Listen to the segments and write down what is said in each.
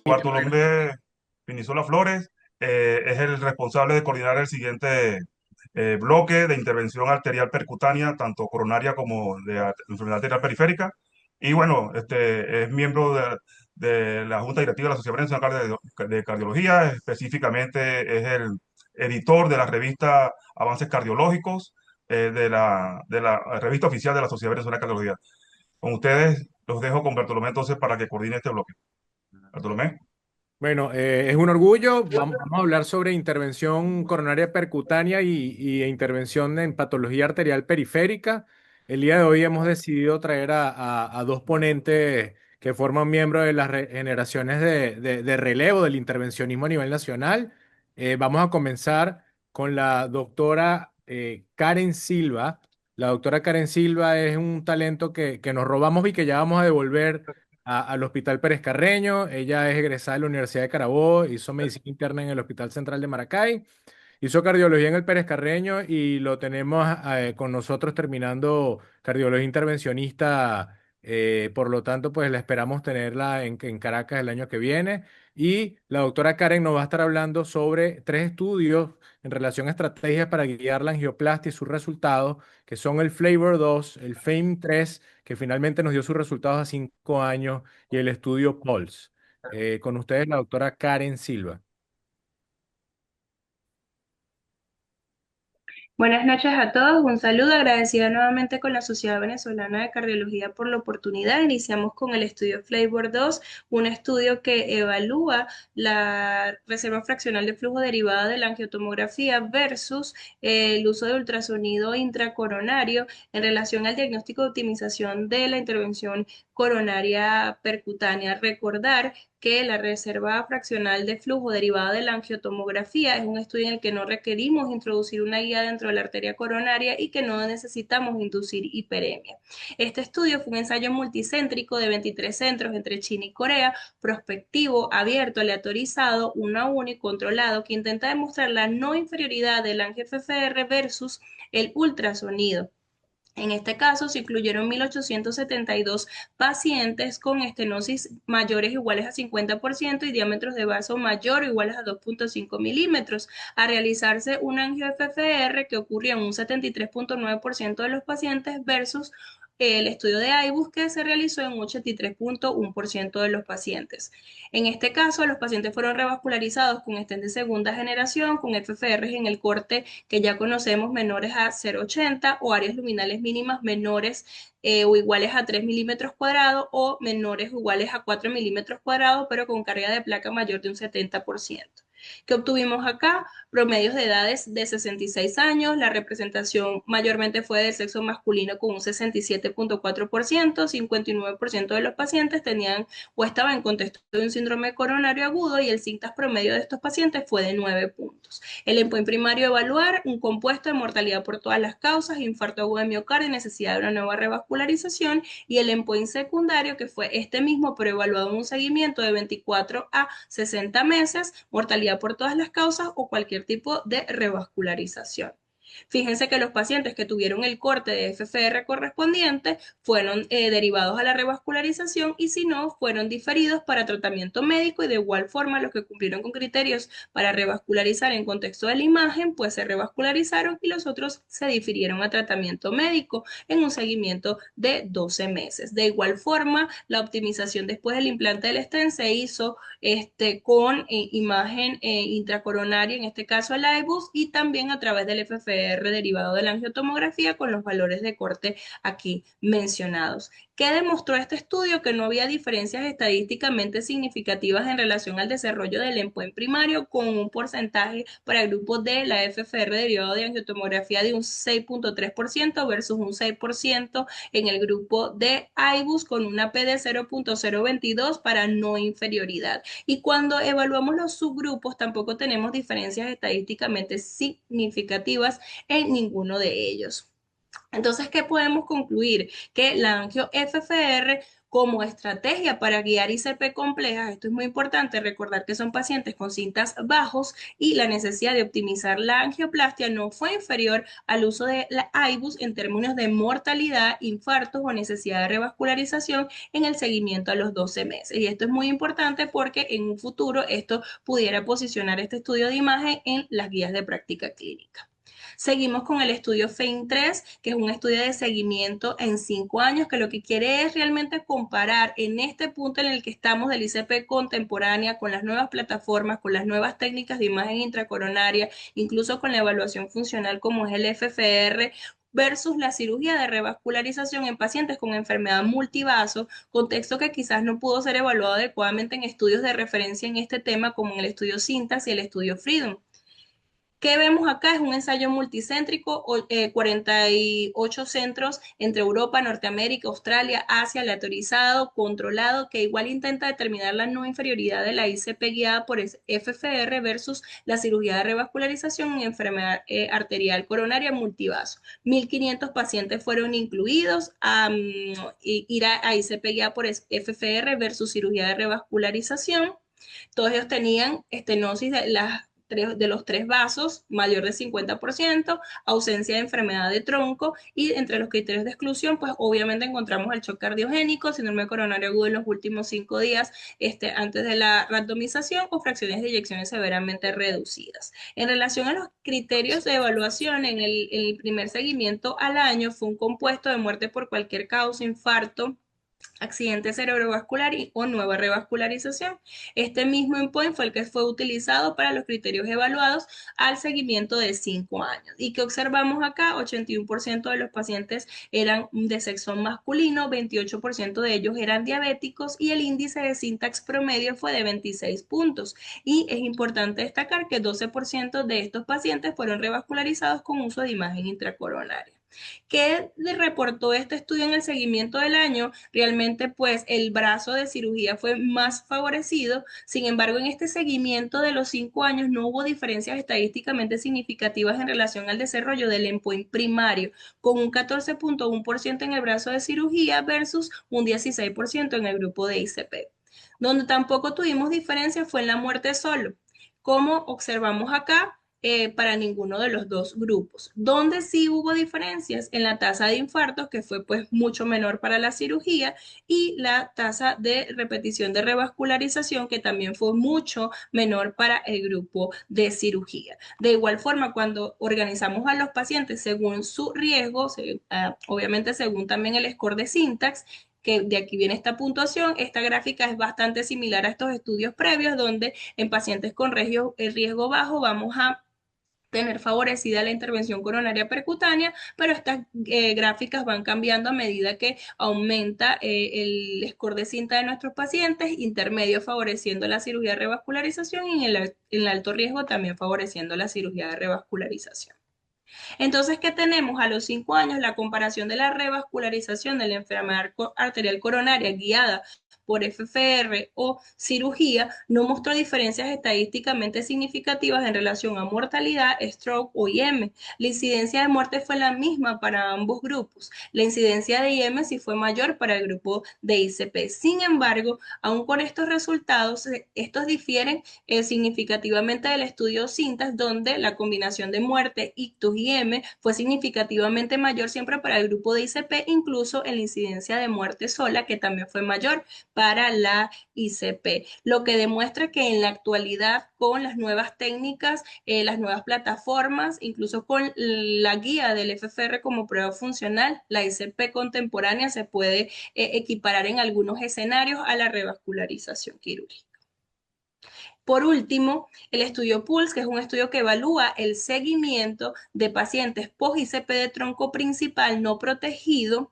Bartolomé Pinizola Flores es el responsable de coordinar el siguiente bloque de intervención arterial percutánea, tanto coronaria como de enfermedad arterial periférica. Y bueno, es miembro de la Junta Directiva de la Sociedad Venezolana de Cardiología, específicamente es el editor de la revista Avances Cardiológicos, de la revista oficial de la Sociedad Venezolana de Cardiología. Con ustedes los dejo con Bartolomé entonces para que coordine este bloque. Bartolomé. Bueno, es un orgullo. Vamos a hablar sobre intervención coronaria percutánea y intervención en patología arterial periférica. El día de hoy hemos decidido traer a dos ponentes que forman miembros de las generaciones de relevo del intervencionismo a nivel nacional. Vamos a comenzar con la doctora Karen Silva. La doctora Karen Silva es un talento que nos robamos y que ya vamos a devolver al Hospital Pérez Carreño. Ella es egresada de la Universidad de Carabobo, hizo medicina interna en el Hospital Central de Maracay, hizo cardiología en el Pérez Carreño y lo tenemos con nosotros terminando cardiología intervencionista. Por lo tanto, pues la esperamos tenerla en Caracas el año que viene. Y la doctora Karen nos va a estar hablando sobre tres estudios en relación a estrategias para guiar la angioplastia y sus resultados, que son el Flavor 2, el FAME 3, que finalmente nos dio sus resultados a 5 años, y el estudio Pulse. Con ustedes, la doctora Karen Silva. Buenas noches a todos, un saludo agradecida nuevamente con la Sociedad Venezolana de Cardiología por la oportunidad. Iniciamos con el estudio Flavor 2, un estudio que evalúa la reserva fraccional de flujo derivada de la angiotomografía versus el uso de ultrasonido intracoronario en relación al diagnóstico de optimización de la intervención coronaria percutánea. Recordar que la reserva fraccional de flujo derivada de la angiotomografía es un estudio en el que no requerimos introducir una guía dentro de la arteria coronaria y que no necesitamos inducir hiperemia. Este estudio fue un ensayo multicéntrico de 23 centros entre China y Corea, prospectivo, abierto, aleatorizado, uno a uno y controlado, que intenta demostrar la no inferioridad del angio-FFR versus el ultrasonido. En este caso, se incluyeron 1.872 pacientes con estenosis mayores o iguales a 50% y diámetros de vaso mayor o iguales a 2.5 milímetros. A realizarse un angio-FFR que ocurrió en un 73.9% de los pacientes versus el estudio de IBUS que se realizó en un 83.1% de los pacientes. En este caso, los pacientes fueron revascularizados con stent de segunda generación, con FFRs en el corte que ya conocemos menores a 0,80 o áreas luminales mínimas menores o iguales a 3 milímetros cuadrados o menores o iguales a 4 milímetros cuadrados, pero con carga de placa mayor de un 70%. ¿Qué obtuvimos acá? Promedios de edades de 66 años, la representación mayormente fue del sexo masculino con un 67.4%, 59% de los pacientes tenían o estaban en contexto de un síndrome coronario agudo y el CINTAS promedio de estos pacientes fue de 9 puntos. El endpoint primario evaluar un compuesto de mortalidad por todas las causas, infarto agudo de miocardio, necesidad de una nueva revascularización, y el endpoint secundario que fue este mismo pero evaluado en un seguimiento de 24 a 60 meses, mortalidad por todas las causas o cualquier tipo de revascularización. Fíjense que los pacientes que tuvieron el corte de FFR correspondiente fueron derivados a la revascularización y si no, fueron diferidos para tratamiento médico y de igual forma los que cumplieron con criterios para revascularizar en contexto de la imagen, pues se revascularizaron y los otros se difirieron a tratamiento médico en un seguimiento de 12 meses. De igual forma, la optimización después del implante del stent se hizo con imagen intracoronaria, en este caso el IBUS, y también a través del FFR derivado de la angiotomografía con los valores de corte aquí mencionados. ¿Qué demostró este estudio? Que no había diferencias estadísticamente significativas en relación al desarrollo del endpoint primario, con un porcentaje para el grupo de la FFR derivado de angiotomografía de un 6.3% versus un 6% en el grupo de IBUS, con una P de 0.022 para no inferioridad. Y cuando evaluamos los subgrupos, tampoco tenemos diferencias estadísticamente significativas en ninguno de ellos. Entonces, ¿qué podemos concluir? Que la angio-FFR como estrategia para guiar ICP complejas. Esto es muy importante, recordar que son pacientes con cintas bajos y la necesidad de optimizar la angioplastia no fue inferior al uso de la IBUS en términos de mortalidad, infartos o necesidad de revascularización en el seguimiento a los 12 meses. Y esto es muy importante porque en un futuro esto pudiera posicionar este estudio de imagen en las guías de práctica clínica. Seguimos con el estudio FEIN-3, que es un estudio de seguimiento en 5 años, que lo que quiere es realmente comparar en este punto en el que estamos del ICP contemporánea, con las nuevas plataformas, con las nuevas técnicas de imagen intracoronaria, incluso con la evaluación funcional como es el FFR, versus la cirugía de revascularización en pacientes con enfermedad multivaso, contexto que quizás no pudo ser evaluado adecuadamente en estudios de referencia en este tema, como en el estudio Syntax y el estudio Freedom. ¿Qué vemos acá? Es un ensayo multicéntrico, 48 centros entre Europa, Norteamérica, Australia, Asia, aleatorizado, controlado, que igual intenta determinar la no inferioridad de la ICP guiada por FFR versus la cirugía de revascularización en enfermedad arterial coronaria multivaso. 1.500 pacientes fueron incluidos a ir a ICP guiada por FFR versus cirugía de revascularización. Todos ellos tenían estenosis de los 3 vasos, mayor de 50%, ausencia de enfermedad de tronco, y entre los criterios de exclusión, pues obviamente encontramos el shock cardiogénico, síndrome coronario agudo en los últimos 5 días antes de la randomización, o fracciones de eyecciones severamente reducidas. En relación a los criterios de evaluación, en el primer seguimiento al año fue un compuesto de muerte por cualquier causa, infarto, accidente cerebrovascular o nueva revascularización. Este mismo endpoint fue el que fue utilizado para los criterios evaluados al seguimiento de 5 años. ¿Y qué observamos acá? 81% de los pacientes eran de sexo masculino, 28% de ellos eran diabéticos, y el índice de Syntax promedio fue de 26 puntos. Y es importante destacar que 12% de estos pacientes fueron revascularizados con uso de imagen intracoronaria. ¿Qué reportó este estudio en el seguimiento del año? Realmente, pues, el brazo de cirugía fue más favorecido. Sin embargo, en este seguimiento de los 5 años no hubo diferencias estadísticamente significativas en relación al desarrollo del endpoint primario, con un 14.1% en el brazo de cirugía versus un 16% en el grupo de ICP. Donde tampoco tuvimos diferencia fue en la muerte solo, como observamos acá, para ninguno de los dos grupos. Donde sí hubo diferencias en la tasa de infartos, que fue pues mucho menor para la cirugía, y la tasa de repetición de revascularización, que también fue mucho menor para el grupo de cirugía. De igual forma, cuando organizamos a los pacientes según su riesgo, obviamente según también el score de Syntax, que de aquí viene esta puntuación, esta gráfica es bastante similar a estos estudios previos, donde en pacientes con riesgo bajo vamos a tener favorecida la intervención coronaria percutánea, pero estas gráficas van cambiando a medida que aumenta el score de cinta de nuestros pacientes, intermedio favoreciendo la cirugía de revascularización, y en el alto riesgo también favoreciendo la cirugía de revascularización. Entonces, ¿qué tenemos? A los 5 años, la comparación de la revascularización de la enfermedad arterial coronaria guiada por FFR o cirugía no mostró diferencias estadísticamente significativas en relación a mortalidad, stroke o IM. La incidencia de muerte fue la misma para ambos grupos. La incidencia de IM sí fue mayor para el grupo de ICP. Sin embargo, aún con estos resultados, estos difieren significativamente del estudio Syntax, donde la combinación de muerte, ictus y IM fue significativamente mayor siempre para el grupo de ICP, incluso en la incidencia de muerte sola, que también fue mayor para la ICP, lo que demuestra que en la actualidad, con las nuevas técnicas, las nuevas plataformas, incluso con la guía del FFR como prueba funcional, la ICP contemporánea se puede equiparar en algunos escenarios a la revascularización quirúrgica. Por último, el estudio PULSE, que es un estudio que evalúa el seguimiento de pacientes post-ICP de tronco principal no protegido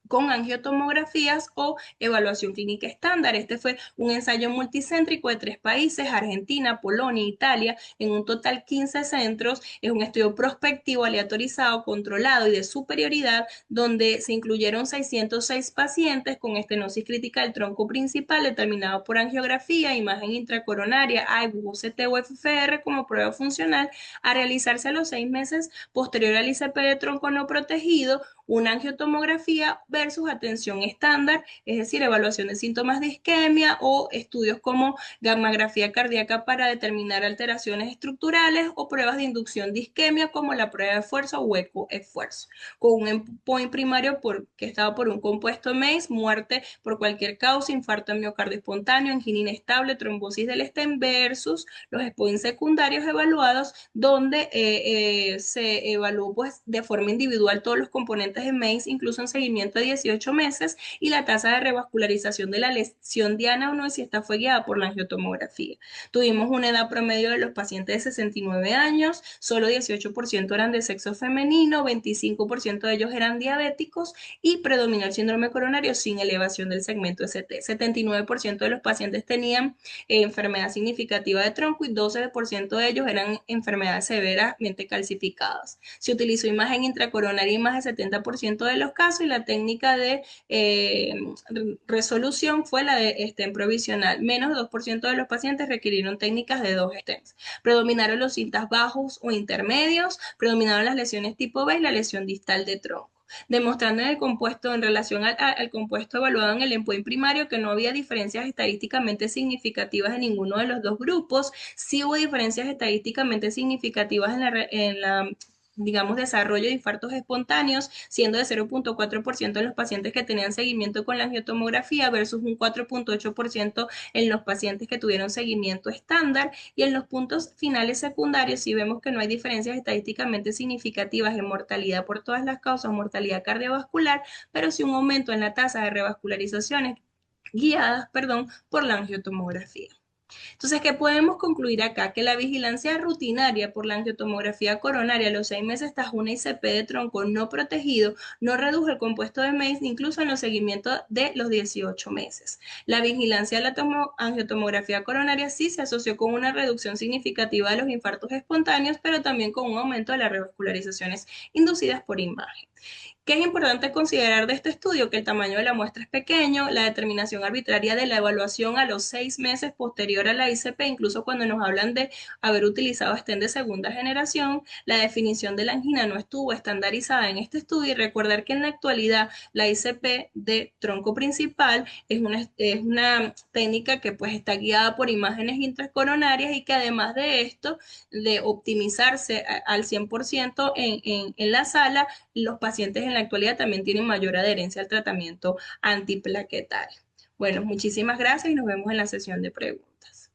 con angiotomografías o evaluación clínica estándar. Este fue un ensayo multicéntrico de 3 países, Argentina, Polonia, Italia, en un total 15 centros. Es un estudio prospectivo, aleatorizado, controlado y de superioridad, donde se incluyeron 606 pacientes con estenosis crítica del tronco principal, determinado por angiografía, imagen intracoronaria, IBUS, OCT o FFR como prueba funcional, a realizarse a los 6 meses posterior al ICP de tronco no protegido, una angiotomografía versus atención estándar, es decir, evaluación de síntomas de isquemia o estudios como gammagrafía cardíaca para determinar alteraciones estructurales o pruebas de inducción de isquemia como la prueba de esfuerzo o hueco esfuerzo, con un endpoint primario que estaba por un compuesto MACE, muerte por cualquier causa, infarto de miocardio espontáneo, angina inestable, trombosis del stem versus los endpoints secundarios evaluados donde se evaluó pues de forma individual todos los componentes de MACE, incluso en seguimiento de 18 meses, y la tasa de revascularización de la lesión diana o no, si esta fue guiada por la angiotomografía. Tuvimos una edad promedio de los pacientes de 69 años, solo 18% eran de sexo femenino, 25% de ellos eran diabéticos y predominó el síndrome coronario sin elevación del segmento ST. 79% de los pacientes tenían enfermedad significativa de tronco y 12% de ellos eran enfermedades severamente calcificadas. Se utilizó imagen intracoronaria en más del 70% de los casos y la técnica de resolución fue la de stent provisional. Menos de 2% de los pacientes requirieron técnicas de 2 stents. Predominaron los cintas bajos o intermedios, predominaron las lesiones tipo B y la lesión distal de tronco, demostrando en el compuesto en relación al compuesto evaluado en el endpoint primario que no había diferencias estadísticamente significativas en ninguno de los dos grupos. Sí hubo diferencias estadísticamente significativas en la digamos, desarrollo de infartos espontáneos, siendo de 0.4% en los pacientes que tenían seguimiento con la angiotomografía versus un 4.8% en los pacientes que tuvieron seguimiento estándar, y en los puntos finales secundarios sí vemos que no hay diferencias estadísticamente significativas en mortalidad por todas las causas, mortalidad cardiovascular, pero sí un aumento en la tasa de revascularizaciones guiadas, por la angiotomografía. Entonces, ¿qué podemos concluir acá? Que la vigilancia rutinaria por la angiotomografía coronaria a los 6 meses tras una ICP de tronco no protegido no redujo el compuesto de MACE incluso en los seguimientos de los 18 meses. La vigilancia de la angiotomografía coronaria sí se asoció con una reducción significativa de los infartos espontáneos, pero también con un aumento de las revascularizaciones inducidas por imagen. ¿Qué es importante considerar de este estudio? Que el tamaño de la muestra es pequeño, la determinación arbitraria de la evaluación a los 6 meses posterior a la ICP, incluso cuando nos hablan de haber utilizado stent de segunda generación, la definición de la angina no estuvo estandarizada en este estudio, y recordar que en la actualidad la ICP de tronco principal es una técnica que pues está guiada por imágenes intracoronarias y que además de esto, de optimizarse al 100% en la sala, los pacientes en la actualidad también tienen mayor adherencia al tratamiento antiplaquetario. Bueno, muchísimas gracias y nos vemos en la sesión de preguntas.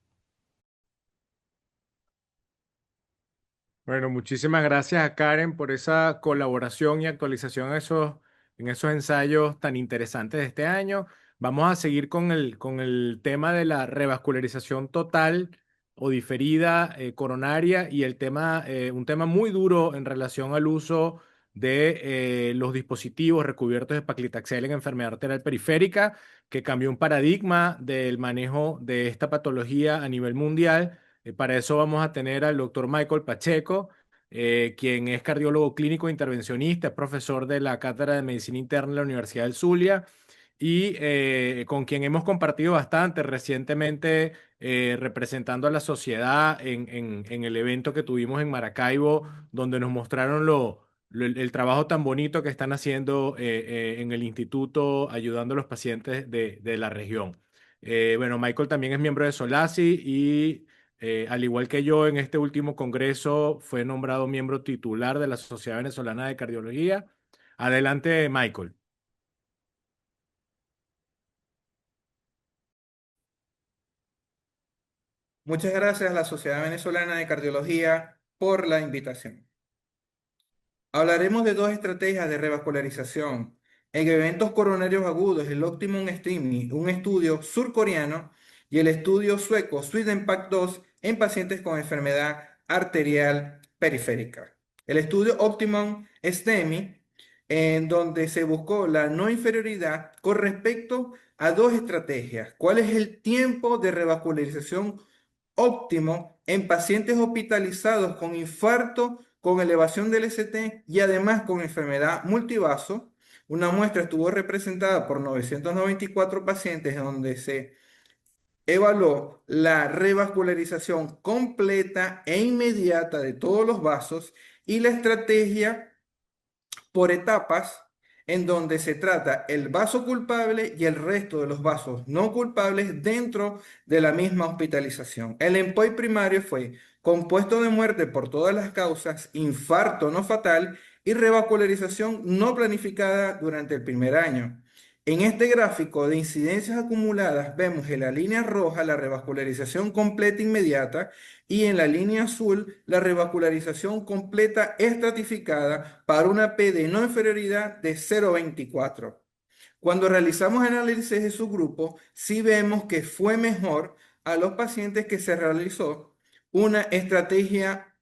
Bueno, muchísimas gracias a Karen por esa colaboración y actualización en esos ensayos tan interesantes de este año. Vamos a seguir con el tema de la revascularización total o diferida coronaria y un tema muy duro en relación al uso de los dispositivos recubiertos de paclitaxel en enfermedad arterial periférica, que cambió un paradigma del manejo de esta patología a nivel mundial. Para eso vamos a tener al doctor Michael Pacheco, quien es cardiólogo clínico intervencionista, es profesor de la Cátedra de Medicina Interna de la Universidad del Zulia y con quien hemos compartido bastante recientemente, representando a la sociedad en el evento que tuvimos en Maracaibo, donde nos mostraron el trabajo tan bonito que están haciendo en el instituto ayudando a los pacientes de la región. Bueno, Michael también es miembro de SOLACI y al igual que yo, en este último congreso fue nombrado miembro titular de la Sociedad Venezolana de Cardiología. Adelante, Michael. Muchas gracias a la Sociedad Venezolana de Cardiología por la invitación. Hablaremos de dos estrategias de revascularización. En eventos coronarios agudos, el Optimum STEMI, un estudio surcoreano, y el estudio sueco SwedenPAC 2 en pacientes con enfermedad arterial periférica. El estudio Optimum STEMI, en donde se buscó la no inferioridad con respecto a dos estrategias. ¿Cuál es el tiempo de revascularización óptimo en pacientes hospitalizados con infarto, con elevación del ST y además con enfermedad multivaso? Una muestra estuvo representada por 994 pacientes donde se evaluó la revascularización completa e inmediata de todos los vasos y la estrategia por etapas en donde se trata el vaso culpable y el resto de los vasos no culpables dentro de la misma hospitalización. El endpoint primario fue compuesto de muerte por todas las causas, infarto no fatal y revascularización no planificada durante el primer año. En este gráfico de incidencias acumuladas vemos en la línea roja la revascularización completa inmediata y en la línea azul la revascularización completa estratificada para una P de no inferioridad de 0,24. Cuando realizamos análisis de su grupo, sí vemos que fue mejor a los pacientes que se realizó una estrategia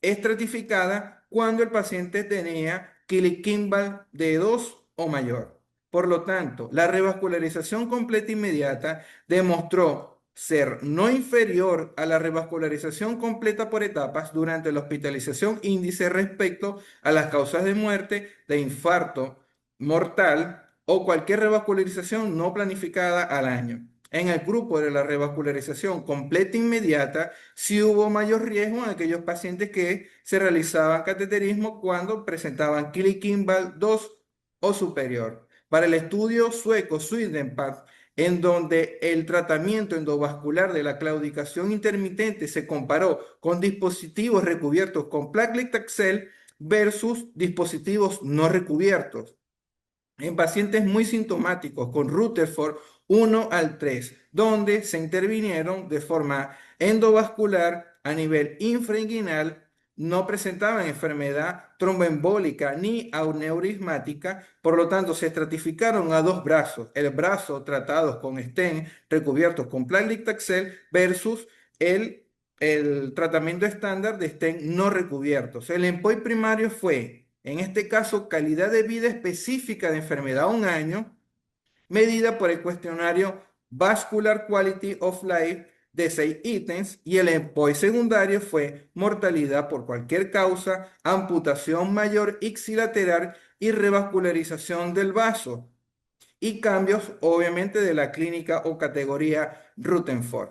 estratificada cuando el paciente tenía Killy-Kimball de 2 o mayor. Por lo tanto, la revascularización completa inmediata demostró ser no inferior a la revascularización completa por etapas durante la hospitalización índice respecto a las causas de muerte de infarto mortal o cualquier revascularización no planificada al año. En el grupo de la revascularización completa inmediata, sí hubo mayor riesgo en aquellos pacientes que se realizaban cateterismo cuando presentaban Killy-Kimball 2 o superior. Para el estudio sueco Swedenpath, en donde el tratamiento endovascular de la claudicación intermitente se comparó con dispositivos recubiertos con Paclitaxel versus dispositivos no recubiertos en pacientes muy sintomáticos con Rutherford 1 al 3, donde se intervinieron de forma endovascular a nivel infrainguinal, no presentaban enfermedad tromboembólica ni aneurismática, por lo tanto se estratificaron a dos brazos, el brazo tratados con stent recubiertos con Paclitaxel versus el tratamiento estándar de stent no recubiertos. El endpoint primario fue, en este caso, calidad de vida específica de enfermedad a un año, medida por el cuestionario Vascular Quality of Life de 6 ítems, y el endpoint secundario fue mortalidad por cualquier causa, amputación mayor ipsilateral y revascularización del vaso, y cambios obviamente de la clínica o categoría Rutherford.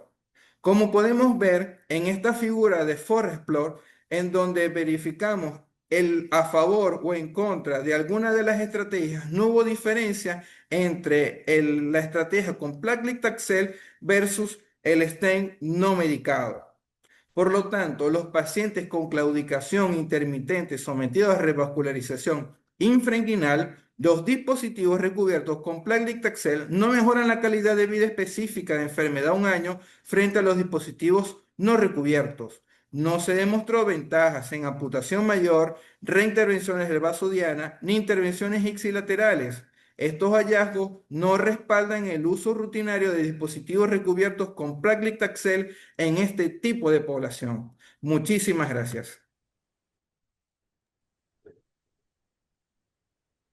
Como podemos ver en esta figura de Forest Plot, en donde verificamos el a favor o en contra de alguna de las estrategias, no hubo diferencia entre la estrategia con Paclitaxel versus el stent no medicado. Por lo tanto, los pacientes con claudicación intermitente sometidos a revascularización infrainguinal, los dispositivos recubiertos con Paclitaxel no mejoran la calidad de vida específica de enfermedad a un año frente a los dispositivos no recubiertos. No se demostró ventajas en amputación mayor, reintervenciones del vaso diana, ni intervenciones ipsilaterales. Estos hallazgos no respaldan el uso rutinario de dispositivos recubiertos con Paclitaxel en este tipo de población. Muchísimas gracias.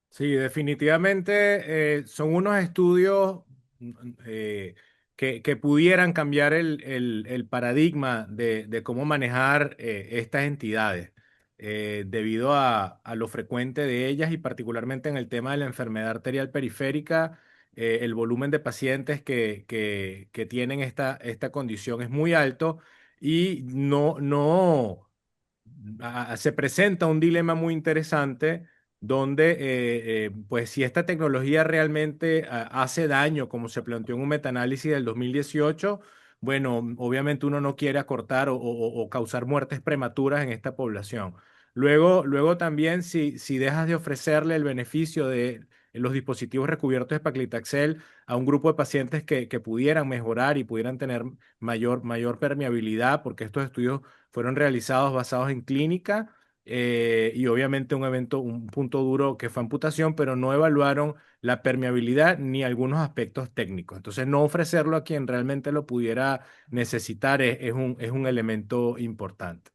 Sí, definitivamente son unos estudios mm, eh, que pudieran cambiar el paradigma de cómo manejar estas entidades, debido a lo frecuente de ellas y particularmente en el tema de la enfermedad arterial periférica. El volumen de pacientes que tienen esta condición es muy alto y se presenta un dilema muy interesante donde, pues, si esta tecnología realmente hace daño, como se planteó en un metaanálisis del 2018, bueno, obviamente uno no quiere acortar o causar muertes prematuras en esta población. Luego también, si dejas de ofrecerle el beneficio de los dispositivos recubiertos de Paclitaxel a un grupo de pacientes que pudieran mejorar y pudieran tener mayor permeabilidad, porque estos estudios fueron realizados basados en clínica, y obviamente un punto duro que fue amputación, pero no evaluaron la permeabilidad ni algunos aspectos técnicos. Entonces, no ofrecerlo a quien realmente lo pudiera necesitar es un elemento importante.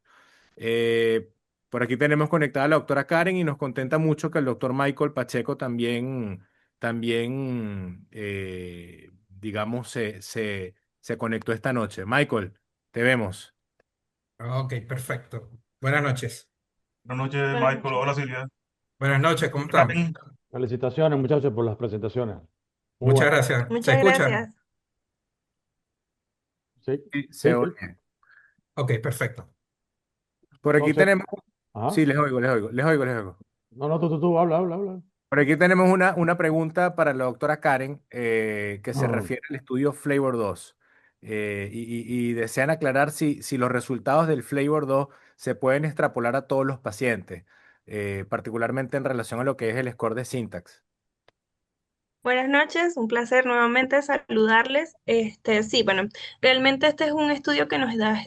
Eh, por aquí tenemos conectada a la doctora Karen y nos contenta mucho que el doctor Michael Pacheco también, digamos, se conectó esta noche. Michael, te vemos. Ok, perfecto. Buenas noches. Buenas noches, Buenas Michael. noches. Hola, Silvia. Buenas noches, ¿cómo están? Karen. Felicitaciones, muchachos, por las presentaciones. Muy Muchas bueno. gracias. ¿Se Muchas escuchan? gracias. Sí, Sí, sí, se sí. oye. Ok, perfecto. Por aquí Entonces, tenemos. ajá. Sí, les oigo. No, no, tú, habla, habla, habla. Por aquí tenemos una pregunta para la doctora Karen que se Ah, refiere al estudio Flavor 2 y desean aclarar si los resultados del Flavor 2 se pueden extrapolar a todos los pacientes, particularmente en relación a lo que es el score de Syntax. Buenas noches, un placer nuevamente saludarles. Sí, bueno, realmente este es un estudio que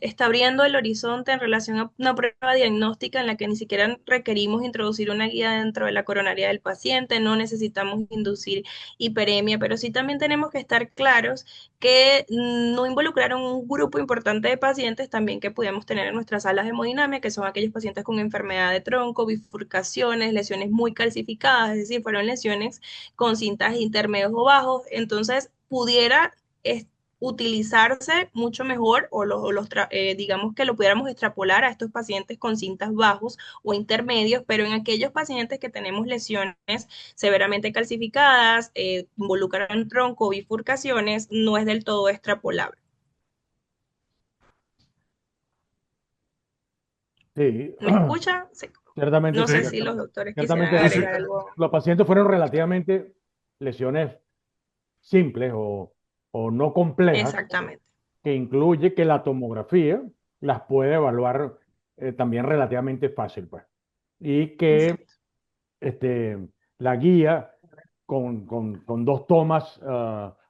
está abriendo el horizonte en relación a una prueba diagnóstica en la que ni siquiera requerimos introducir una guía dentro de la coronaria del paciente, no necesitamos inducir hiperemia, pero sí también tenemos que estar claros que no involucraron un grupo importante de pacientes también que podíamos tener en nuestras salas de hemodinamia, que son aquellos pacientes con enfermedad de tronco, bifurcaciones, lesiones muy calcificadas, es decir, fueron lesiones con cintas intermedios o bajos, entonces pudiera utilizarse mucho mejor digamos que lo pudiéramos extrapolar a estos pacientes con cintas bajos o intermedios, pero en aquellos pacientes que tenemos lesiones severamente calcificadas, involucran tronco o bifurcaciones, no es del todo extrapolable. sí, ¿Me escucha? Sí. ciertamente No sí, sé Sí, si los doctores quisieran ciertamente sí, sí. agregar algo. los pacientes fueron relativamente lesiones simples o no complejas, Exactamente. que incluye que la tomografía las puede evaluar también relativamente fácil, pues. Y que Exacto. este, la guía con dos tomas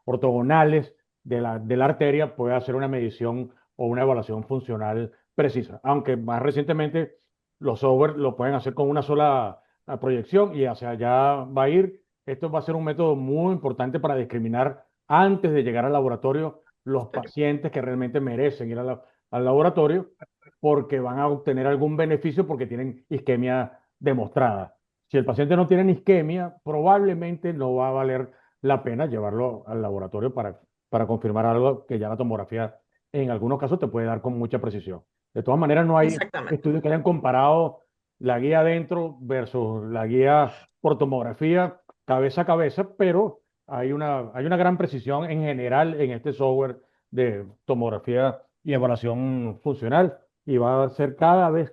ortogonales de la arteria puede hacer una medición o una evaluación funcional precisa, aunque más recientemente los software lo pueden hacer con una sola proyección y hacia allá va a ir. Esto va a ser un método muy importante para discriminar antes de llegar al laboratorio los pacientes que realmente merecen ir al laboratorio porque van a obtener algún beneficio porque tienen isquemia demostrada. Si el paciente no tiene ni isquemia, probablemente no va a valer la pena llevarlo al laboratorio para confirmar algo que ya la tomografía en algunos casos te puede dar con mucha precisión. De todas maneras, no hay Exactamente. estudios que hayan comparado la guía adentro versus la guía por tomografía cabeza a cabeza, pero hay una gran precisión en general en este software de tomografía y evaluación funcional y va a ser cada vez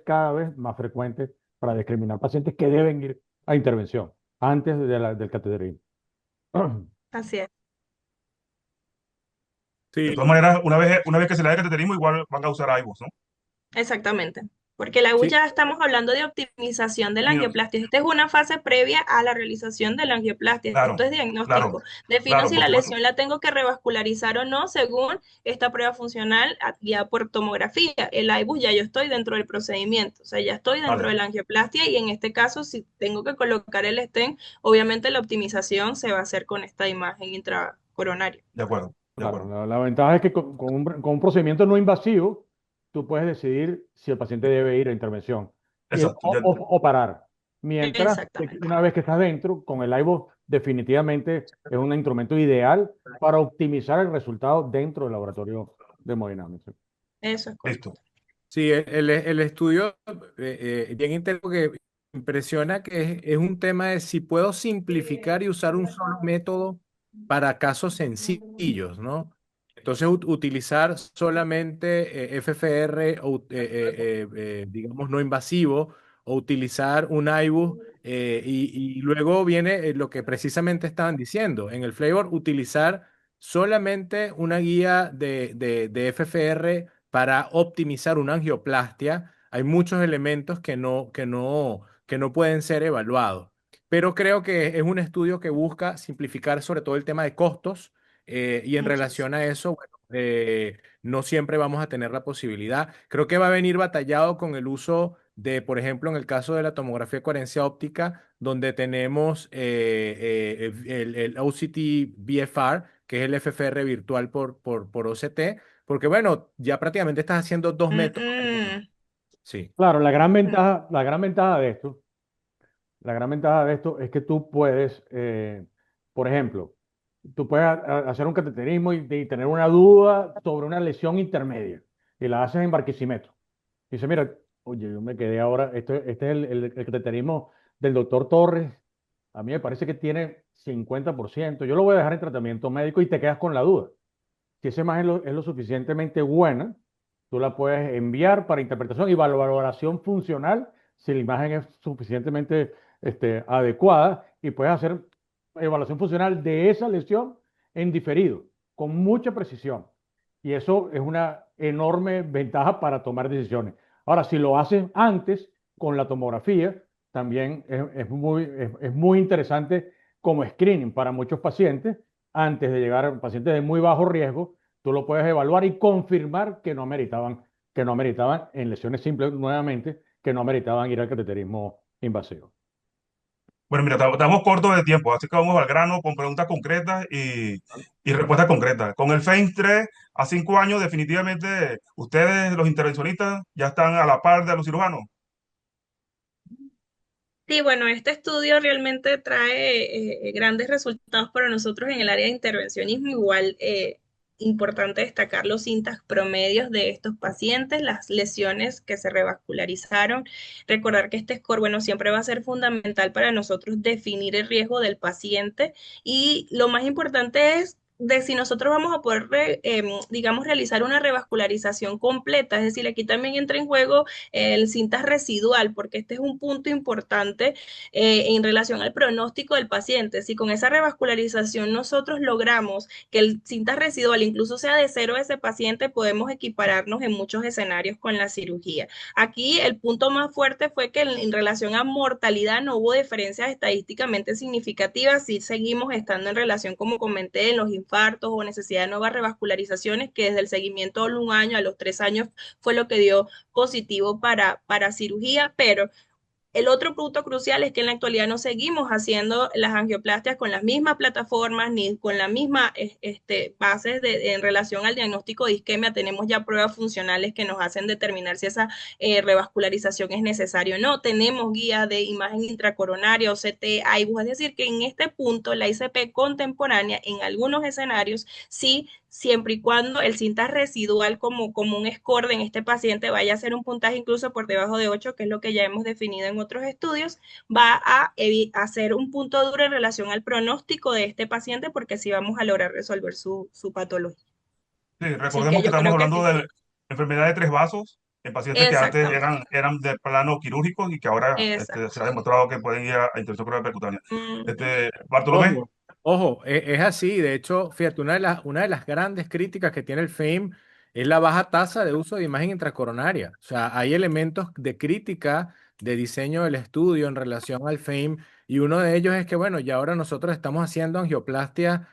más frecuente para discriminar pacientes que deben ir a intervención antes del cateterismo. Así es. De Sí, todas maneras, una vez que se le haga cateterismo, igual van a usar IVUS, ¿no? Exactamente, porque la U sí, ya estamos hablando de optimización de la Mira, angioplastia. Esta es una fase previa a la realización de la angioplastia. Esto claro, es claro, diagnóstico. Defino claro, si por la supuesto. lesión la tengo que revascularizar o no según esta prueba funcional guiada por tomografía. El IBUS ya yo estoy dentro del procedimiento, o sea, ya estoy dentro de Vale, la angioplastia y en este caso, si tengo que colocar el stent, obviamente la optimización se va a hacer con esta imagen intracoronaria. de acuerdo, de Claro, acuerdo. la ventaja es que con un procedimiento no invasivo, tú puedes decidir si el paciente debe ir a intervención Exacto, o parar. Mientras que Exactamente. una vez que estás dentro, con el IVO definitivamente es un instrumento ideal para optimizar el resultado dentro del laboratorio de hemodinámica. Eso es listo. correcto. sí, el estudio bien interesante que impresiona que es un tema de si puedo simplificar y usar un solo método para casos sencillos, ¿no? Entonces, utilizar solamente FFR, digamos, no invasivo, o utilizar un IBUS, y luego viene lo que precisamente estaban diciendo. En el Flavor, utilizar solamente una guía de FFR para optimizar una angioplastia. Hay muchos elementos que no pueden ser evaluados. Pero creo que es un estudio que busca simplificar sobre todo el tema de costos y en Así es. relación a eso, bueno, no siempre vamos a tener la posibilidad. Creo que va a venir batallado con el uso de, por ejemplo, en el caso de la tomografía de coherencia óptica, donde tenemos el OCT BFR, que es el FFR virtual por OCT, porque bueno, ya prácticamente estás haciendo dos Mm, métodos. mm, Sí. Claro, mm. la gran ventaja de esto es que tú puedes, por ejemplo, tú puedes hacer un cateterismo y tener una duda sobre una lesión intermedia y la haces en Barquisimeto. Dice, mira, oye, yo me quedé ahora, este es el cateterismo del doctor Torres, a mí me parece que tiene 50%, yo lo voy a dejar en tratamiento médico y te quedas con la duda. Si esa imagen es lo suficientemente buena, tú la puedes enviar para interpretación y valoración funcional si la imagen es suficientemente adecuada y puedes hacer evaluación funcional de esa lesión en diferido, con mucha precisión. Y eso es una enorme ventaja para tomar decisiones. Ahora, si lo haces antes con la tomografía, también es muy interesante como screening para muchos pacientes. Antes de llegar a pacientes de muy bajo riesgo, tú lo puedes evaluar y confirmar que no ameritaban en lesiones simples, nuevamente, que no ameritaban ir al cateterismo invasivo. Bueno, mira, estamos cortos de tiempo, así que vamos al grano con preguntas concretas y respuestas concretas. Con el FAME 3 a 5 años, definitivamente ustedes, los intervencionistas, ya están a la par de los cirujanos. Sí, bueno, este estudio realmente trae grandes resultados para nosotros en el área de intervencionismo. Igual, importante destacar los cintas promedios de estos pacientes, las lesiones que se revascularizaron. Recordar que este score, bueno, siempre va a ser fundamental para nosotros definir el riesgo del paciente y lo más importante es de si nosotros vamos a poder, digamos, realizar una revascularización completa. Es decir, aquí también entra en juego el cintas residual, porque este es un punto importante en relación al pronóstico del paciente. Si con esa revascularización nosotros logramos que el cintas residual incluso sea de cero de ese paciente, podemos equipararnos en muchos escenarios con la cirugía. Aquí el punto más fuerte fue que en relación a mortalidad no hubo diferencias estadísticamente significativas, sí seguimos estando en relación, como comenté, en los infartos o necesidad de nuevas revascularizaciones, que desde el seguimiento de un año a los 3 años fue lo que dio positivo para cirugía, pero el otro punto crucial es que en la actualidad no seguimos haciendo las angioplastias con las mismas plataformas ni con la misma bases en relación al diagnóstico de isquemia. Tenemos ya pruebas funcionales que nos hacen determinar si esa revascularización es necesaria o no. Tenemos guías de imagen intracoronaria o CT, AIBUS, es decir, que en este punto la ICP contemporánea en algunos escenarios sí, siempre y cuando el cintas residual como un score en este paciente vaya a ser un puntaje incluso por debajo de 8, que es lo que ya hemos definido en otros estudios, va a ser un punto duro en relación al pronóstico de este paciente, porque sí vamos a lograr resolver su patología. Sí, Así que recordemos que yo estamos creo que hablando sí, de sí. enfermedad de tres vasos en pacientes que antes Exactamente. eran de plano quirúrgicos y que ahora se ha Exacto. demostrado que pueden ir a intervención coronarial percutánea. Ujú. Bartolomé. Ojo, ojo, es así. De hecho, fíjate, una de las grandes críticas que tiene el FAME es la baja tasa de uso de imagen intracoronaria. O sea, hay elementos de crítica de diseño del estudio en relación al FAME y uno de ellos es que, bueno, ya ahora nosotros estamos haciendo angioplastia